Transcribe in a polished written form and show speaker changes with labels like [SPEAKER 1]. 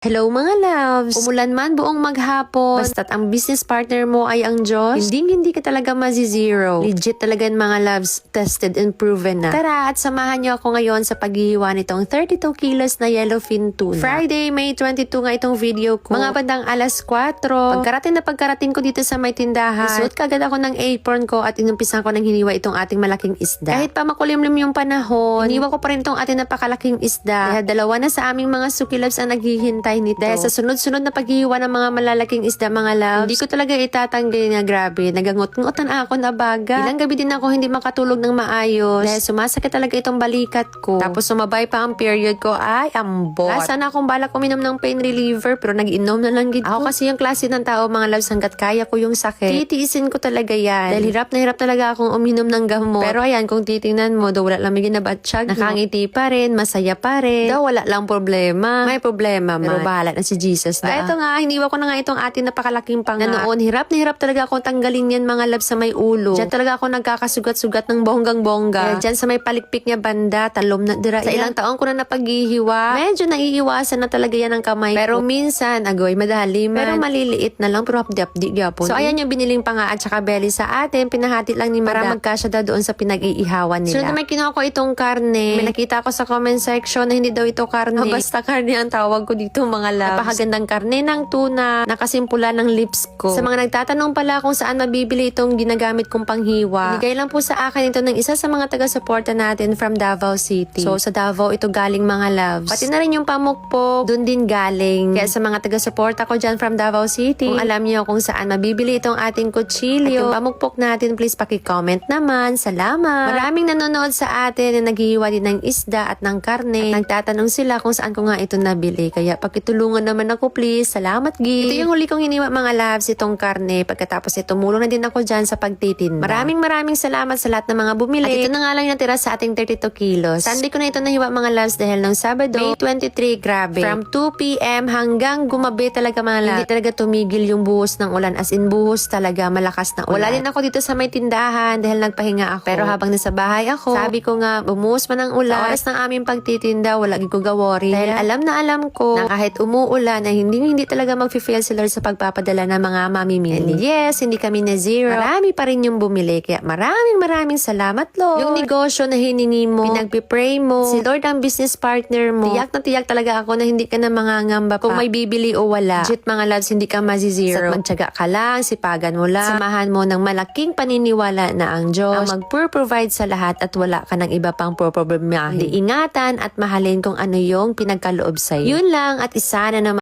[SPEAKER 1] Hello mga loves! Umulan man buong maghapon, basta't ang business partner mo ay ang Diyos, hindi ka talaga mazi-zero. Legit talaga yan mga loves, tested and proven na. Tara at samahan niyo ako ngayon sa paghihiwa nitong 32 kilos na yellowfin tuna. Friday, May 22 nga itong video ko. Mga bandang alas 4. Pagkarating ko dito sa may tindahan, isuot kagad ako ng apron ko at inumpisan ko ng hiniwa itong ating malaking isda. Kahit pa makulimlim yung panahon, hiniwa ko pa rin itong ating napakalaking isda. Kaya dalawa na sa aming mga suki loves ang naghihintay nito. Dahil sa sunod-sunod na paghihiwa ng mga malalaking isda mga loves, hindi ko talaga itatanggi na grabe. Nagangot-ngotan ako na baga. Ilang gabi din ako hindi makatulog ng maayos. Dahil sumasakit talaga itong balikat ko. Tapos sumabay pa ang period ko. Ay, ambot. Sana akong balak uminom ng pain reliever pero nag-inom na lang gid ko. Ako kasi yung klase ng tao mga loves hanggat kaya ko yung sakit. Titiisin ko talaga yan. Dahil hirap na hirap talaga akong uminom ng gamot. Pero ayan, kung titingnan mo, daw wala lang may ginabatsyag. Nakangiti pa rin, masaya pa rin. Daw wala lang problema. May problema man. Pero bahala na si Jesus na. Ito nga, hiniwa ko na nga itong ating napakalaking panga. Na noon, hirap na talaga akong tanggalin yan mga loves sa may ulo. Diyan talaga ako nagkakasugat-sugat ng bonggang-bongga. Diyan sa may palikpik niya banda, talom na dira. Sa ilang taon ko na napaghihiwa, medyo naiiwasan na talaga yan ang kamay ko. Pero minsan, agoy, madali man. Pero maliliit na lang, pero hapdi-hapdi gyapon. So ayan yung biniling panga at saka belly sa atin, pinahati lang ni Mara magkasya daw doon sa pinag-iihawan nila. So na may kinuha ko itong karne, may nakita ko sa comment section na hindi daw ito karne. Basta karne ang tawag ko dito mga loves. Napakagandang karne ng tuna, nakasimpula ng lips ko. Sa mga nagtatanong pala kung saan mabibili itong ginagamit kong panghiwa, bigay lang po sa akin ito ng isa sa mga taga-suporta natin from Davao City. So sa Davao ito galing mga loves. Pati na rin yung pamukpok, dun din galing. Kaya sa mga taga-suporta ko dyan from Davao City, kung alam niyo kung saan mabibili itong ating kutsilyo, at yung pamukpok natin, please paki-comment naman. Salamat! Maraming nanonood sa atin na naghihiwa din ng isda at ng karne. At nagtatanong sila kung saan ko nga ito nabili. Kaya pakitulungan naman ako please. Salamat, Gid. Ito yung huli kong hiniwa mga loves, itong karne. Pagkatapos ito, tumulong na din ako dyan sa pagtitinda. Maraming salamat sa lahat ng mga bumili. At ito na nga lang yung natira sa ating 32 kilos. Sunday ko na ito nahiwa mga loves dahil ng Sabado, May 23, grabe. From 2 p.m. hanggang gumabi talaga mga loves. Hindi talaga tumigil yung buhos ng ulan. As in buhos talaga, malakas na ulan. Wala din ako dito sa may tindahan dahil nagpahinga ako. Pero habang nasa bahay ako, sabi ko nga, bumuhos man ang ulan. Sa oras ng aming pagtitinda, wala ko gawori. Dahil alam na alam ko na kahit umuulan na hindi talaga mag-fail si Lord sa pagpapadala ng mga mamimili. And yes, hindi kami na zero. Marami pa rin yung bumili. Kaya maraming salamat, Lord. Yung negosyo na hiningi mo, pinagpipray mo, si Lord ang business partner mo. Tiyak na tiyak talaga ako na hindi ka na mangangamba pa. Kung may bibili o wala. Legit mga loves, hindi ka mazi-zero. Magtiyaga ka lang, sipagan mo lang. Samahan mo ng malaking paniniwala na ang Diyos ang mag-provide sa lahat at wala ka ng iba pang problemahin. Ingatan at mahalin kung ano yung pinagkaloob sa'yo. Yun lang at isa na naman